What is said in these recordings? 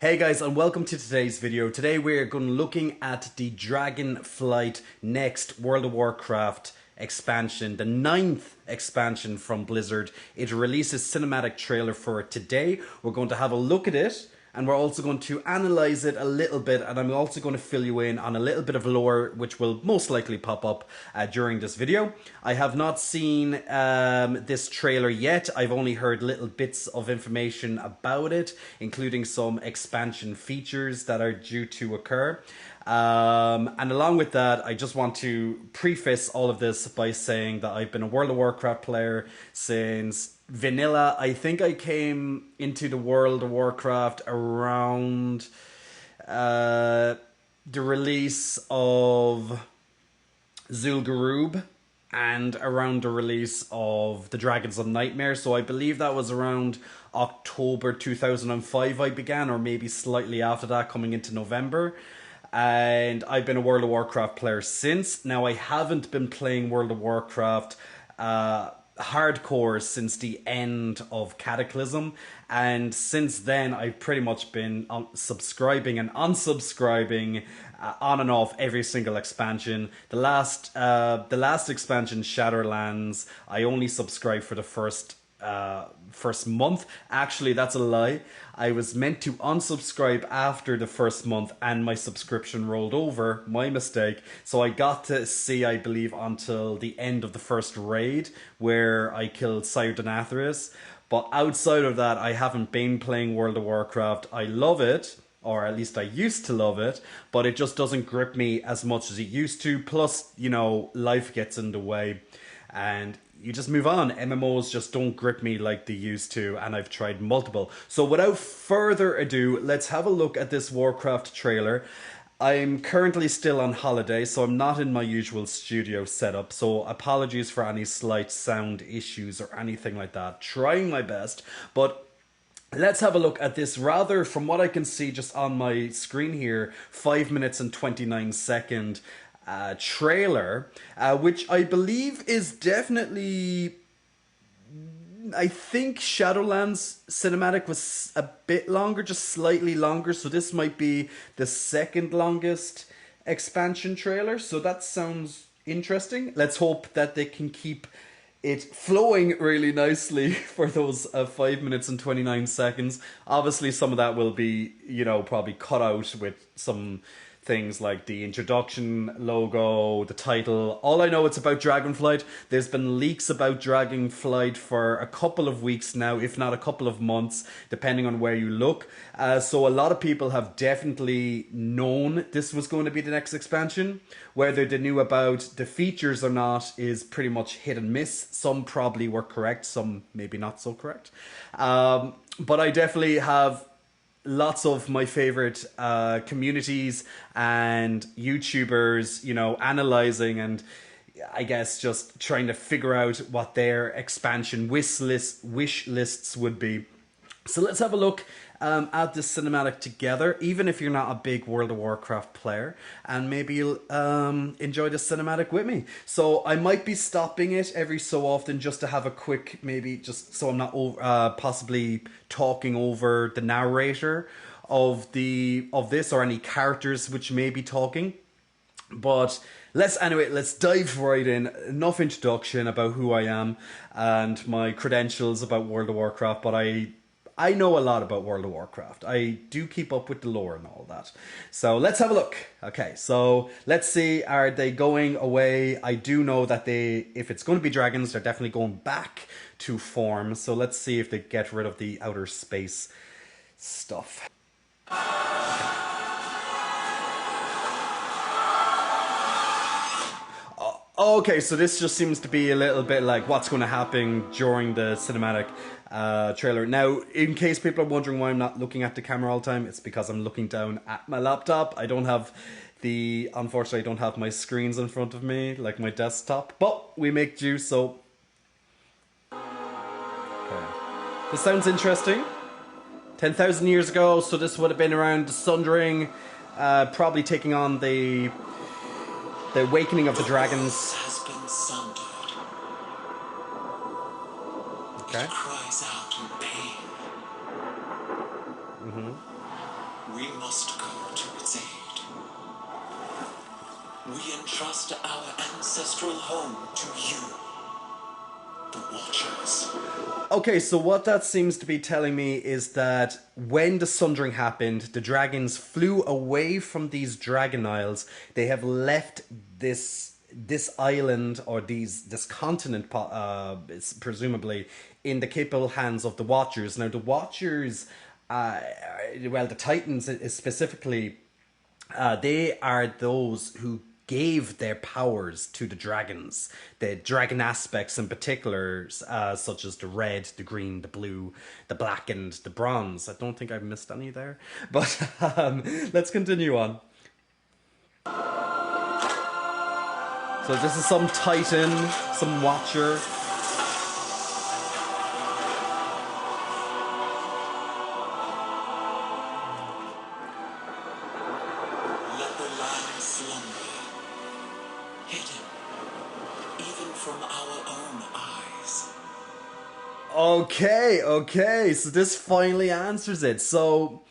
Hey guys, and welcome to today's video. Today we're going to be looking at the Dragonflight next World of Warcraft expansion, the 9th expansion from Blizzard. It releases cinematic trailer for it today. We're going to have a look at it, and we're also going to analyze it a little bit, and I'm also going to fill you in on a little bit of lore which will most likely pop up during this video. I have not seen this trailer yet. I've only heard little bits of information about it, including some expansion features that are due to occur. And along with that, I just want to preface all of this by saying that I've been a World of Warcraft player since vanilla. I think I came into the World of Warcraft around the release of Zul'Gurub and around the release of the Dragons of Nightmare. So I believe that was around October 2005 I began, or maybe slightly after that, coming into November. And I've been a World of Warcraft player since. Now, I haven't been playing World of Warcraft hardcore since the end of Cataclysm, and since then I've pretty much been subscribing and unsubscribing on and off every single expansion. The last expansion, Shadowlands, I only subscribed for the first month. Actually, that's a lie. I was meant to unsubscribe after the first month and my subscription rolled over. My mistake. So I got to see, I believe, until the end of the first raid where I killed Sire Denathrius. But outside of that, I haven't been playing World of Warcraft. I love it, or at least I used to love it, but it just doesn't grip me as much as it used to. Plus, you know, life gets in the way and you just move on. MMOs just don't grip me like they used to, and I've tried multiple. So without further ado, let's have a look at this Warcraft trailer. I'm currently still on holiday, so I'm not in my usual studio setup, so apologies for any slight sound issues or anything like that. Trying my best, but let's have a look at this rather, from what I can see just on my screen here, 5 minutes and 29 second trailer, which I believe is definitely, I think Shadowlands cinematic was a bit longer, just slightly longer, so this might be the second longest expansion trailer, so that sounds interesting. Let's hope that they can keep it flowing really nicely for those 5 minutes and 29 seconds. Obviously some of that will be, you know, probably cut out with some things like the introduction logo, the title. All I know, it's about Dragonflight. There's been leaks about Dragonflight for a couple of weeks now, if not a couple of months, depending on where you look. So a lot of people have definitely known this was going to be the next expansion. Whether they knew about the features or not is pretty much hit and miss. Some probably were correct, some maybe not so correct. But I definitely have lots of my favorite communities and YouTubers, you know, analyzing and I guess just trying to figure out what their expansion wish lists would be. So let's have a look at this cinematic together, even if you're not a big World of Warcraft player, and maybe you'll enjoy the cinematic with me. So I might be stopping it every so often just to have a quick, maybe just so I'm not possibly talking over the narrator of this or any characters which may be talking. But let's dive right in. Enough introduction about who I am and my credentials about World of Warcraft, but I know a lot about World of Warcraft. I do keep up with the lore and all that. So let's have a look. Okay, so let's see, are they going away? I do know that if it's going to be dragons, they're definitely going back to form. So let's see if they get rid of the outer space stuff. Okay, so this just seems to be a little bit like what's going to happen during the cinematic trailer. Now, in case people are wondering why I'm not looking at the camera all the time, it's because I'm looking down at my laptop. Unfortunately, I don't have my screens in front of me like my desktop, but we make do, so. Okay. This sounds interesting. 10,000 years ago, so this would have been around the Sundering, probably taking on the awakening of the dragons. Has been sundered. Okay. It cries out in pain. We must go to its aid. We entrust our ancestral home to you, the Watchers. Okay, so what that seems to be telling me is that when the Sundering happened, the dragons flew away from these Dragon Isles. They have left this island, or this continent, presumably in the capable hands of the Watchers. Now, the Watchers, well, the Titans specifically, they are those who gave their powers to the dragons. The dragon aspects in particular, such as the red, the green, the blue, the black, and the bronze. I don't think I've missed any there. But let's continue on. So this is some Titan, some Watcher. Let the land slumber, hidden even from our own eyes. Okay, so this finally answers it. So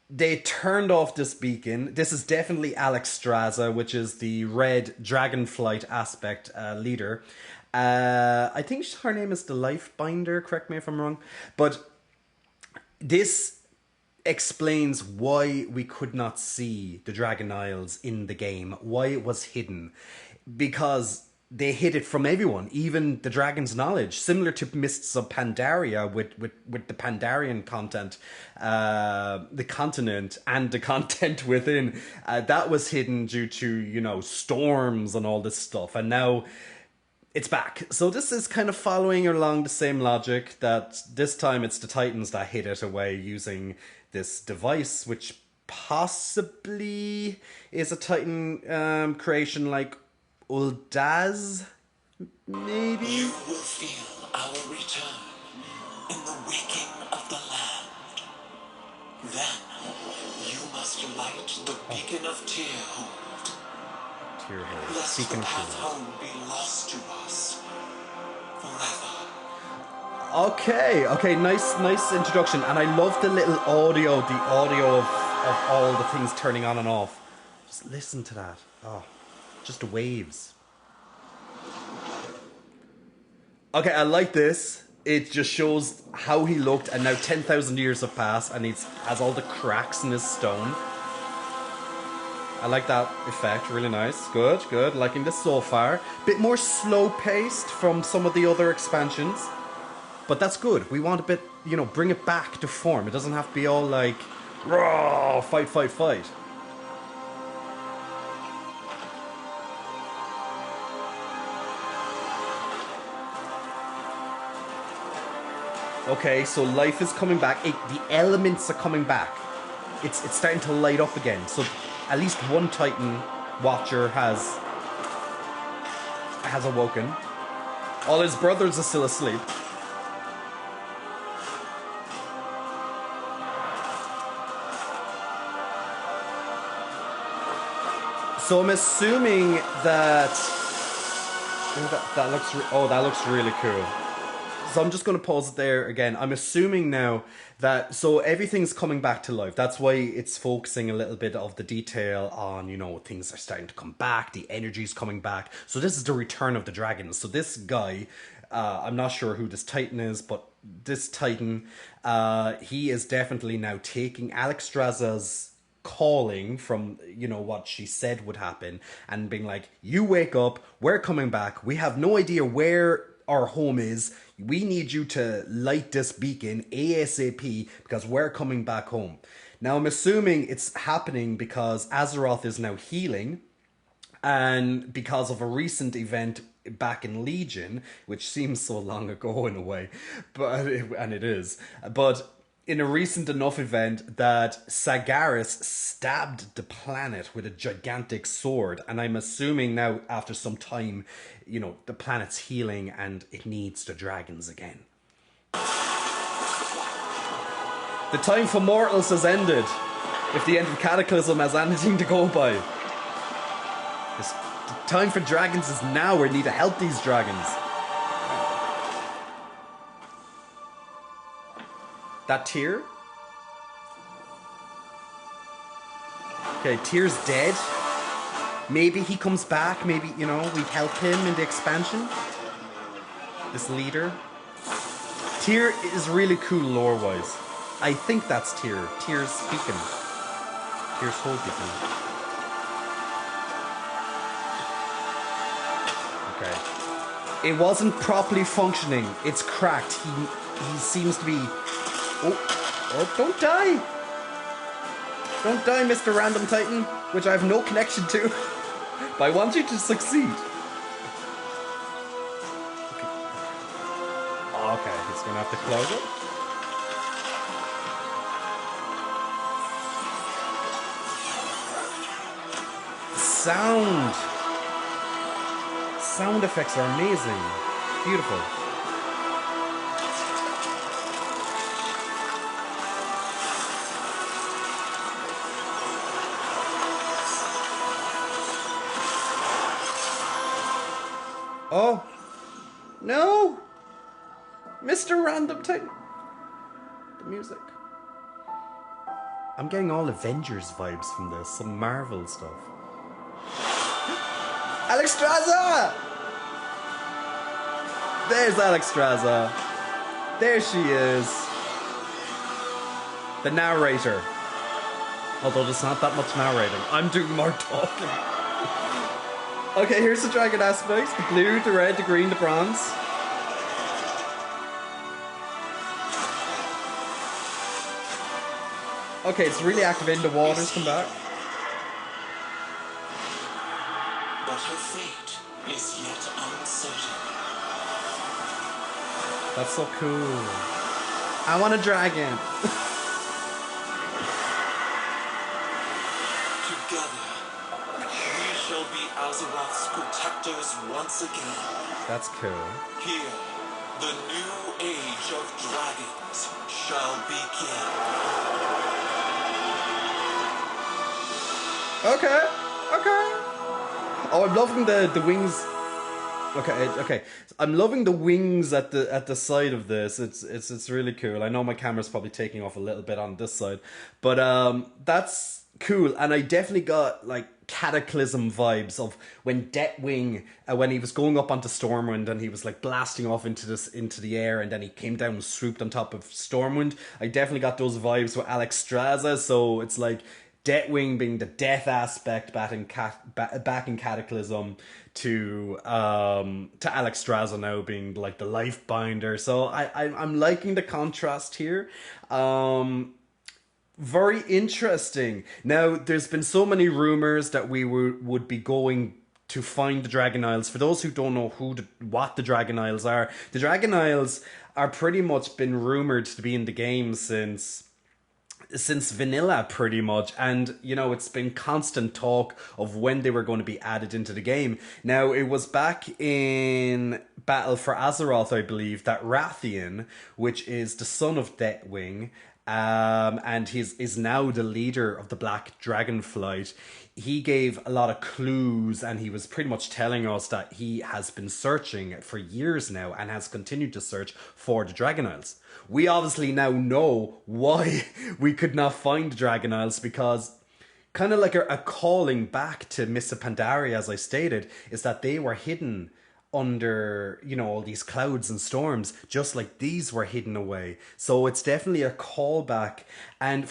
they turned off this beacon. This is definitely Alexstrasza, which is the red Dragonflight aspect leader. I think her name is the Lifebinder, correct me if I'm wrong. But this explains why we could not see the Dragon Isles in the game, why it was hidden. Because they hid it from everyone, even the dragon's knowledge, similar to Mists of Pandaria with the Pandarian content, the continent and the content within. That was hidden due to, you know, storms and all this stuff. And now it's back. So this is kind of following along the same logic, that this time it's the Titans that hid it away using this device, which possibly is a Titan creation like Uldaz, maybe? You will feel our return in the waking of the land. Then you must light the beacon of Tearhold. Tearhold. Lest Beacon the of path Tearhold. home be lost to us forever. Okay, nice introduction, and I love the little audio, of all the things turning on and off. Just listen to that. Oh, just the waves. Okay, I like this. It just shows how he looked, and now 10,000 years have passed, and he has all the cracks in his stone. I like that effect, really nice. Good, liking this so far. Bit more slow-paced from some of the other expansions. But that's good. We want a bit, you know, bring it back to form. It doesn't have to be all like, raw, fight. Okay, so life is coming back. The elements are coming back. It's starting to light up again. So at least one Titan Watcher has awoken. All his brothers are still asleep. So I'm assuming that that looks really cool. So I'm just going to pause it there again. I'm assuming now that, so everything's coming back to life. That's why it's focusing a little bit of the detail on, you know, things are starting to come back, the energy's coming back. So this is the return of the dragons. So this guy, I'm not sure who this Titan is, but this Titan, he is definitely now taking Alexstrasza's calling from, you know, what she said would happen, and being like, you wake up, we're coming back, we have no idea where our home is, we need you to light this beacon ASAP because we're coming back home. Now I'm assuming it's happening because Azeroth is now healing, and because of a recent event back in Legion, which seems so long ago in a way, but it is, but in a recent enough event that Sagaris stabbed the planet with a gigantic sword. And I'm assuming now, after some time, you know, the planet's healing and it needs the dragons again. The time for mortals has ended. If the end of Cataclysm has anything to go by. The time for dragons is now. We need to help these dragons. That tear? Okay, Tyr's dead. Maybe he comes back. Maybe, you know, we help him in the expansion. This leader. Tyr is really cool lore-wise. I think that's Tyr. Tyr's beacon. Tyr's whole beacon. Okay. It wasn't properly functioning. It's cracked. He seems to be... Oh, don't die! Don't die, Mr. Random Titan, which I have no connection to. But I want you to succeed. Okay, he's gonna have to close it. Sound effects are amazing. Beautiful. Oh. No. Mr. Random Titan. The music. I'm getting all Avengers vibes from this. Some Marvel stuff. Alexstrasza! There's Alexstrasza. There she is. The narrator. Although there's not that much narrating. I'm doing more talking. Okay, here's the dragon aspects. The blue, the red, the green, the bronze. Okay, it's really activating the waters. Come back. But her fate is yet uncertain. That's so cool. I want a dragon. Together, we shall be Azeroth's protectors once again. That's cool. Here, the new age of dragons shall begin. Okay. Oh, I'm loving the wings. Okay. I'm loving the wings at the side of this. It's really cool. I know my camera's probably taking off a little bit on this side, but that's cool. And I definitely got like Cataclysm vibes of when Deathwing, when he was going up onto Stormwind and he was like blasting off into the air, and then he came down and swooped on top of Stormwind. I definitely got those vibes with Alexstrasza. So it's like Deathwing being the death aspect back in Cataclysm to Alexstrasza now being like the life binder. So I'm liking the contrast here. Very interesting. Now there's been so many rumors that we would be going to find the Dragon Isles. For those who don't know what the Dragon Isles are, the Dragon Isles are pretty much been rumored to be in the game since vanilla, pretty much, and you know, it's been constant talk of when they were going to be added into the game. Now it was back in Battle for Azeroth, I believe, that Rathian, which is the son of Deathwing, and is now the leader of the Black Dragonflight. He gave a lot of clues, and he was pretty much telling us that he has been searching for years now and has continued to search for the Dragon Isles. We obviously now know why we could not find the Dragon Isles, because kind of like a calling back to Mists of Pandaria, as I stated, is that they were hidden under, you know, all these clouds and storms, just like these were hidden away. So it's definitely a callback. And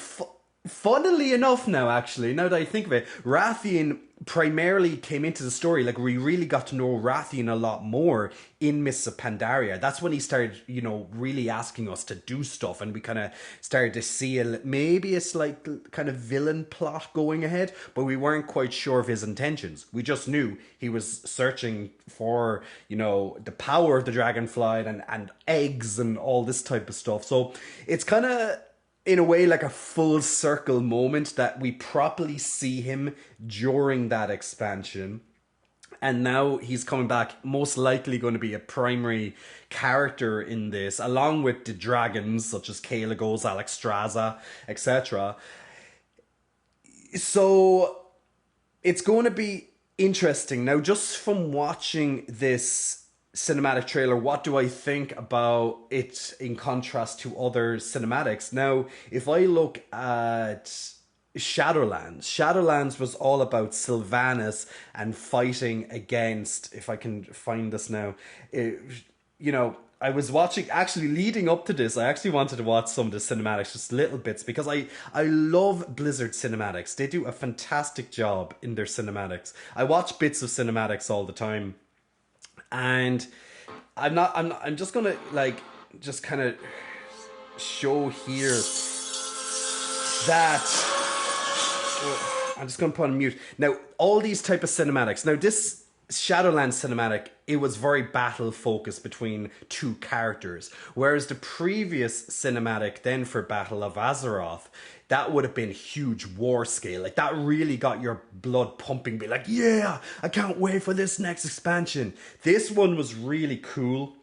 funnily enough now, actually, now that I think of it, Rathian primarily came into the story, like we really got to know Rathian a lot more in Mists of Pandaria. That's when he started, you know, really asking us to do stuff, and we kind of started to see maybe a slight kind of villain plot going ahead, but we weren't quite sure of his intentions. We just knew he was searching for, you know, the power of the Dragonflight and eggs and all this type of stuff. So it's kind of, in a way, like a full circle moment that we properly see him during that expansion. And now he's coming back, most likely going to be a primary character in this, along with the dragons such as Kalagos, Alexstrasza, etc. So it's going to be interesting. Now, just from watching this cinematic trailer, what do I think about it in contrast to other cinematics? Now, if I look at Shadowlands. Shadowlands was all about Sylvanas and fighting against, if I can find this now, you know, I was watching, actually leading up to this, I actually wanted to watch some of the cinematics, just little bits, because I love Blizzard cinematics. They do a fantastic job in their cinematics. I watch bits of cinematics all the time, and I'm just gonna, like, just kind of show here that I'm just going to put on mute. Now, all these type of cinematics. Now, this Shadowlands cinematic, it was very battle focused between two characters. Whereas the previous cinematic then for Battle of Azeroth, that would have been huge war scale. Like, that really got your blood pumping. Be like, yeah, I can't wait for this next expansion. This one was really cool.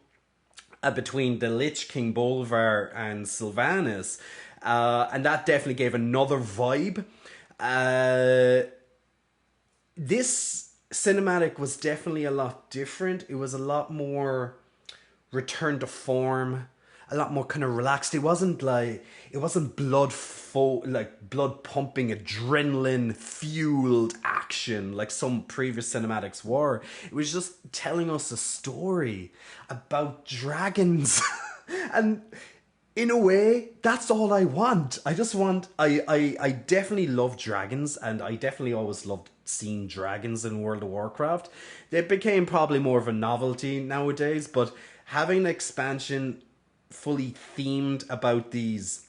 Between the Lich King Bolvar and Sylvanas. And that definitely gave another vibe. This cinematic was definitely a lot different. It was a lot more return to form, a lot more kind of relaxed. It wasn't blood pumping, adrenaline fueled action like some previous cinematics were. It was just telling us a story about dragons. And in a way, that's all I want. I definitely love dragons, and I definitely always loved seeing dragons in World of Warcraft. They became probably more of a novelty nowadays, but having an expansion fully themed about these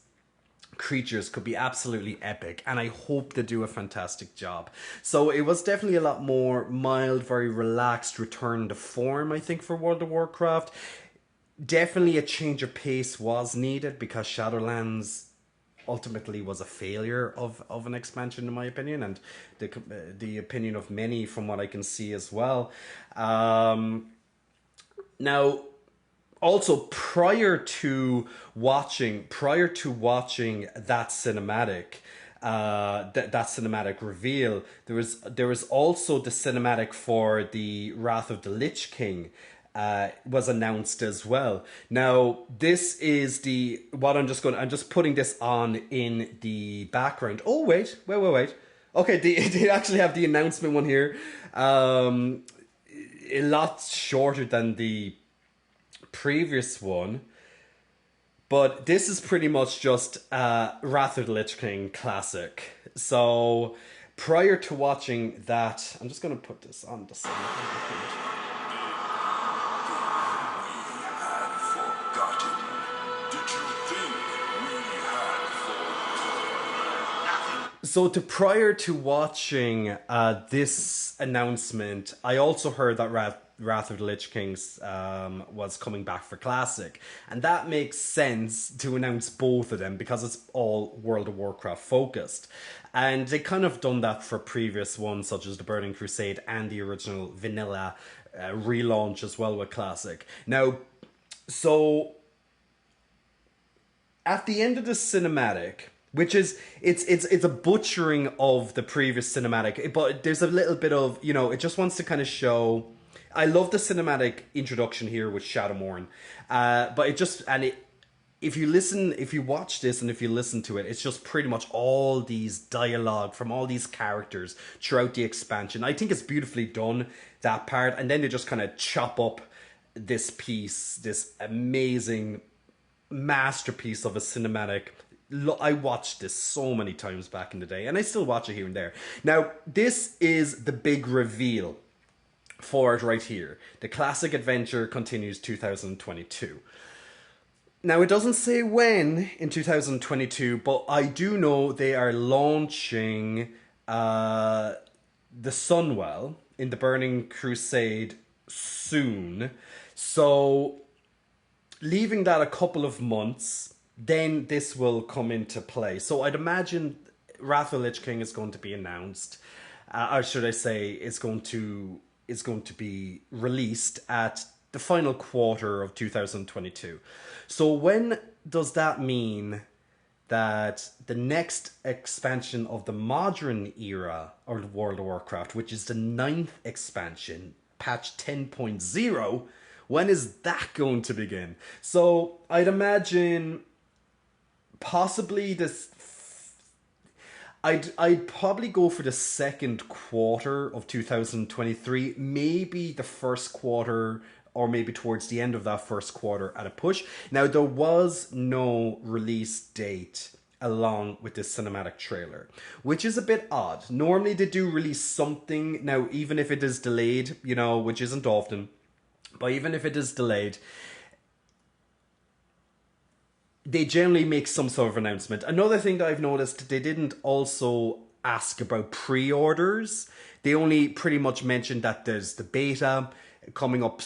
creatures could be absolutely epic, and I hope they do a fantastic job. So it was definitely a lot more mild, very relaxed return to form, I think, for World of Warcraft. Definitely a change of pace was needed because Shadowlands ultimately was a failure of an expansion, in my opinion, and the opinion of many from what I can see as well. Now, also prior to watching that cinematic, that cinematic reveal, there was also the cinematic for the Wrath of the Lich King. Was announced as well. Now, this is I'm just putting this on in the background. Oh, wait. Okay, they actually have the announcement one here. A lot shorter than the previous one. But this is pretty much just Wrath of the Lich King classic. So, prior to watching that, I'm just going to put this on the side. So prior to watching this announcement, I also heard that Wrath of the Lich Kings was coming back for Classic. And that makes sense to announce both of them because it's all World of Warcraft focused. And they kind of done that for previous ones such as the Burning Crusade and the original vanilla relaunch as well with Classic. Now, so at the end of the cinematic, which is it's a butchering of the previous cinematic, but there's a little bit of, you know, it just wants to kind of show. I love the cinematic introduction here with Shadowmourne, but if you watch this and if you listen to it, it's just pretty much all these dialogue from all these characters throughout the expansion. I think it's beautifully done, that part, and then they just kind of chop up this piece, this amazing masterpiece of a cinematic. I watched this so many times back in the day, and I still watch it here and there. Now, this is the big reveal for it right here. The classic adventure continues 2022. Now, it doesn't say when in 2022, but I do know they are launching the Sunwell in the Burning Crusade soon. So, leaving that a couple of months, then this will come into play. So I'd imagine Wrath of the Lich King is going to be announced, or should I say, is going to be released at the final quarter of 2022. So when does that mean that the next expansion of the modern era of World of Warcraft, which is the 9th expansion, patch 10.0, when is that going to begin? So I'd imagine possibly this. I'd probably go for the second quarter of 2023, maybe the first quarter, or maybe towards the end of that first quarter at a push. Now, there was no release date along with this cinematic trailer, which is a bit odd. Normally they do release something, now even if it is delayed, you know, which isn't often, but even if it is delayed, they generally make some sort of announcement. Another thing that I've noticed, they didn't also ask about pre-orders. They only pretty much mentioned that there's the beta coming up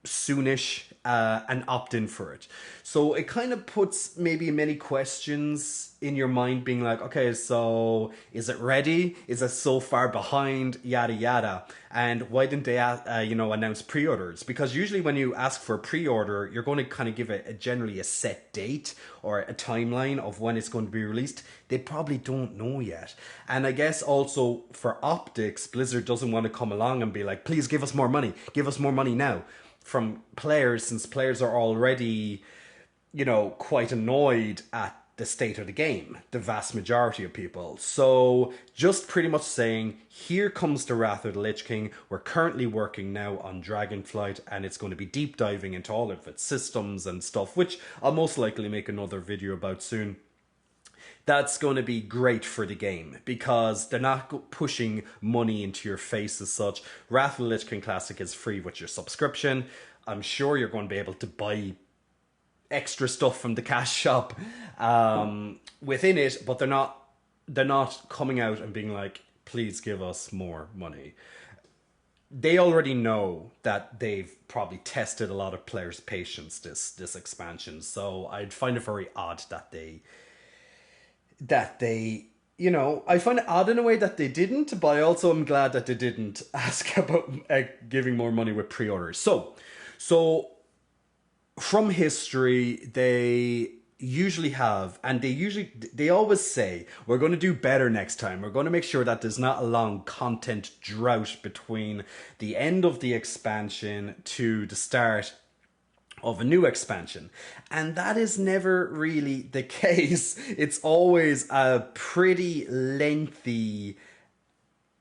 soonish, and opt in for it. So it kind of puts maybe many questions in your mind, being like, okay, so is it ready? Is it so far behind? Yada yada. And why didn't they announce pre-orders? Because usually when you ask for a pre-order, you're going to kind of give it generally a set date or a timeline of when it's going to be released. They probably don't know yet. And I guess also for optics, Blizzard doesn't want to come along and be like, please give us more money now from players, since players are already, quite annoyed at the state of the game, the vast majority of people. So just pretty much saying, here comes the Wrath of the Lich King. We're currently working now on Dragonflight, and it's going to be deep diving into all of its systems and stuff, which I'll most likely make another video about soon. That's going to be great for the game because they're not pushing money into your face as such. Wrath of the Lich King Classic is free with your subscription. I'm sure you're going to be able to buy extra stuff from the cash shop within it, but they're not coming out and being like, please give us more money. They already know that they've probably tested a lot of players' patience this expansion, so I'd find it very odd that they I find it odd in a way that they didn't, but I also am glad that they didn't ask about giving more money with pre-orders. So from history, they usually have, and they always say, we're going to do better next time. We're going to make sure that there's not a long content drought between the end of the expansion to the start of a new expansion. And that is never really the case. It's always a pretty lengthy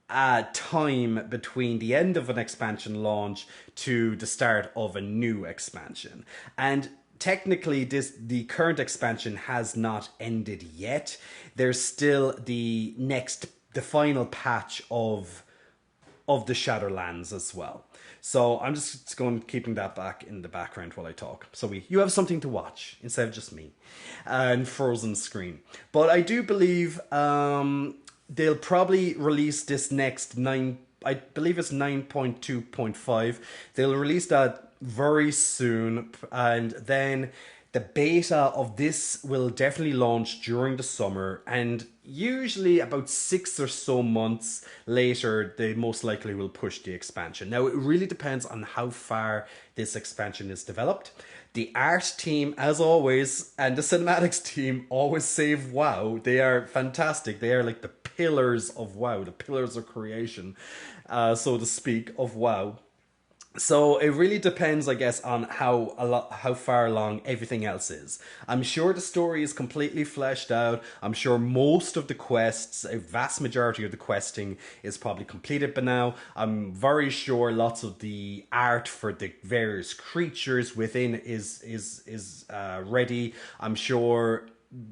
time between the end of an expansion launch to the start of a new expansion. And technically the current expansion has not ended yet. There's still the final patch of the Shadowlands as well. So I'm just keeping that back in the background while I talk. So you have something to watch instead of just me and frozen screen. But I do believe they'll probably release this next I believe it's 9.2.5. They'll release that very soon, and then the beta of this will definitely launch during the summer, and usually about 6 or so months later, they most likely will push the expansion. Now, it really depends on how far this expansion is developed. The art team, as always, and the cinematics team always save WoW. They are fantastic. They are like the pillars of WoW, the pillars of creation, so to speak, of WoW. So it really depends, I guess, on how far along everything else is. I'm sure the story is completely fleshed out. I'm sure most of the quests, a vast majority of the questing is probably completed by now. I'm very sure lots of the art for the various creatures within is ready. I'm sure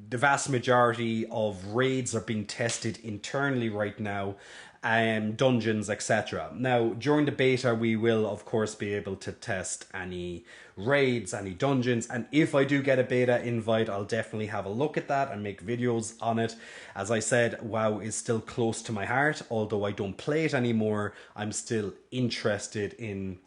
the vast majority of raids are being tested internally right now, dungeons, etc. Now, during the beta, we will, of course, be able to test any raids, any dungeons, and if I do get a beta invite, I'll definitely have a look at that and make videos on it. As I said, WoW is still close to my heart. Although I don't play it anymore, I'm still interested in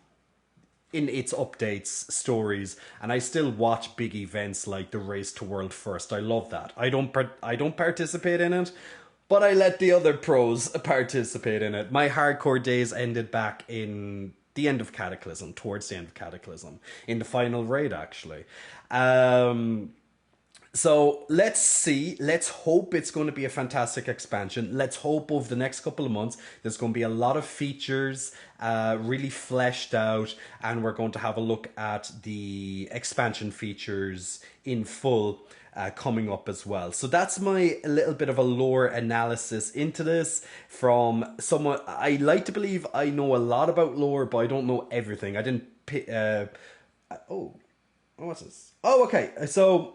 its updates, stories, and I still watch big events like the Race to World First. I love that. I don't participate in it, but I let the other pros participate in it. My hardcore days ended back in the end of Cataclysm, towards the end of Cataclysm, in the final raid, actually. So let's see. Let's hope it's going to be a fantastic expansion. Let's hope over the next couple of months there's going to be a lot of features really fleshed out, and we're going to have a look at the expansion features in full coming up as well. So that's my little bit of a lore analysis into this from someone. I like to believe I know a lot about lore, but I don't know everything. I didn't. What's this? Oh, okay. So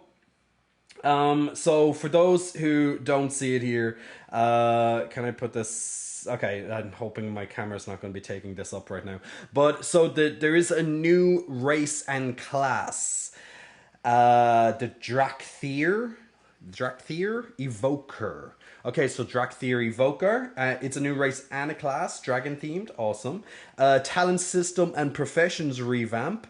for those who don't see it here, can I put this? Okay, I'm hoping my camera's not going to be taking this up right now. But so there is a new race and class, the Drakthir Evoker. Okay, so Drakthir Evoker. It's a new race and a class, dragon themed, awesome. Talent system and professions revamp.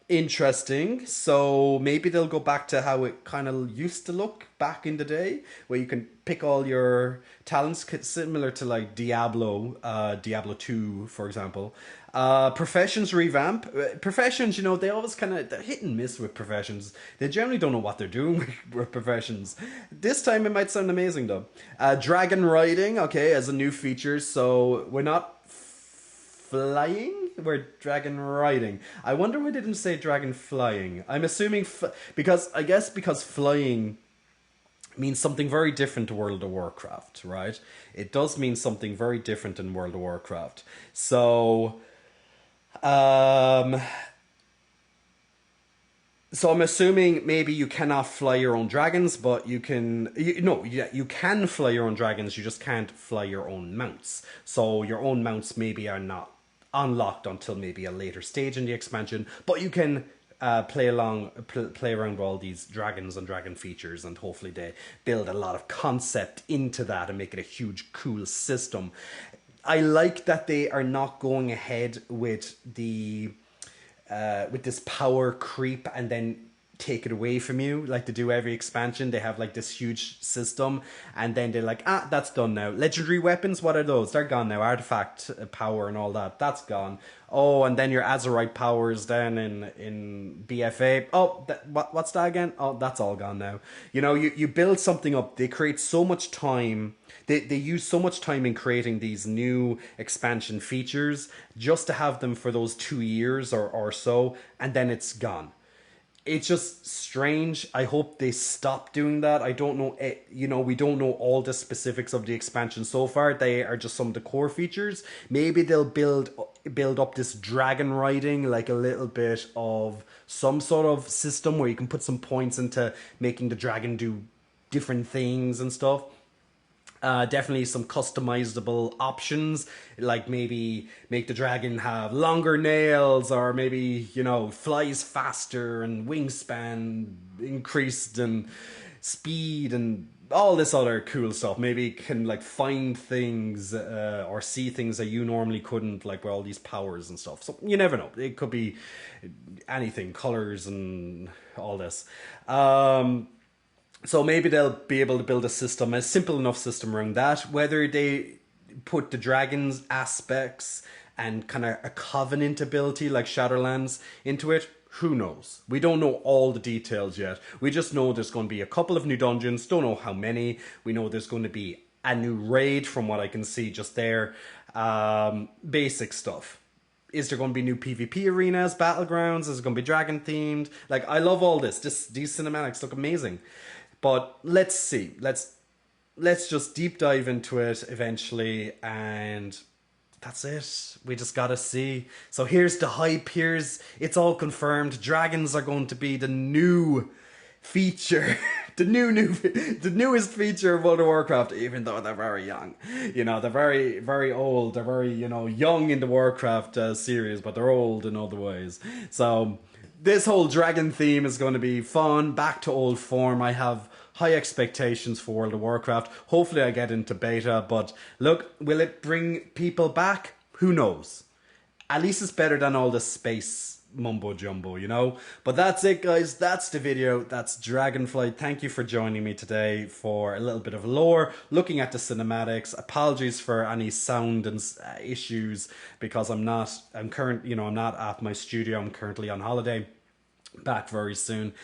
Interesting. So maybe they'll go back to how it kind of used to look back in the day, where you can pick all your talents, similar to like Diablo 2, for example. Professions revamp. Professions, they always they're hit and miss with professions. They generally don't know what they're doing with professions. This time it might sound amazing though. Dragon riding, okay, as a new feature. So we're not flying, we're dragon riding. I wonder why they didn't say dragon flying. I'm assuming because flying means something very different to World of Warcraft, right? It does mean something very different in World of Warcraft. So so I'm assuming maybe you cannot fly your own dragons, but you can. You can fly your own dragons. You just can't fly your own mounts. So your own mounts maybe are not unlocked until maybe a later stage in the expansion. But you can play around with all these dragons and dragon features, and hopefully they build a lot of concept into that and make it a huge, cool system. I like that they are not going ahead with this power creep and then take it away from you like they do every expansion. They have like this huge system, and then they're like, that's done now. Legendary weapons, what are those? They're gone now. Artifact power and all that's gone. Oh, and then your Azerite powers then in BFA. Oh, what's that again? Oh, that's all gone now. You build something up. They create so much time. They use so much time in creating these new expansion features just to have them for those 2 years or so, and then it's gone. It's just strange. I hope they stop doing that. I don't know. We don't know all the specifics of the expansion so far. They are just some of the core features. Maybe they'll build up this dragon riding, like a little bit of some sort of system where you can put some points into making the dragon do different things and stuff. Definitely some customizable options, like maybe make the dragon have longer nails, or maybe, flies faster and wingspan increased and speed and all this other cool stuff. Maybe can like find things or see things that you normally couldn't, like with all these powers and stuff. So you never know. It could be anything, colors and all this. So maybe they'll be able to build a system, a simple enough system around that. Whether they put the dragons aspects and kind of a covenant ability like Shadowlands into it, who knows? We don't know all the details yet. We just know there's going to be a couple of new dungeons. Don't know how many. We know there's going to be a new raid from what I can see just there. Basic stuff. Is there going to be new PvP arenas, battlegrounds? Is it going to be dragon themed? Like, I love all this. These cinematics look amazing. But let's see. Let's just deep dive into it eventually, and that's it. We just gotta see. So here's the hype. It's all confirmed. Dragons are going to be the new feature. the newest feature of World of Warcraft, even though they're very young. They're very, very old. They're very, young in the Warcraft series, but they're old in other ways. So this whole dragon theme is going to be fun, back to old form. I have high expectations for World of Warcraft. Hopefully I get into beta, but look, will it bring people back? Who knows? At least it's better than all the space mumbo jumbo, But that's it, guys. That's the video. That's Dragonflight. Thank you for joining me today for a little bit of lore, looking at the cinematics. Apologies for any sound and issues, because I'm not at my studio. I'm currently on holiday. back very soon.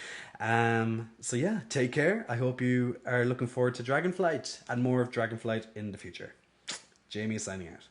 So yeah, take care. I hope you are looking forward to Dragonflight and more of Dragonflight in the future. Jamie is signing out.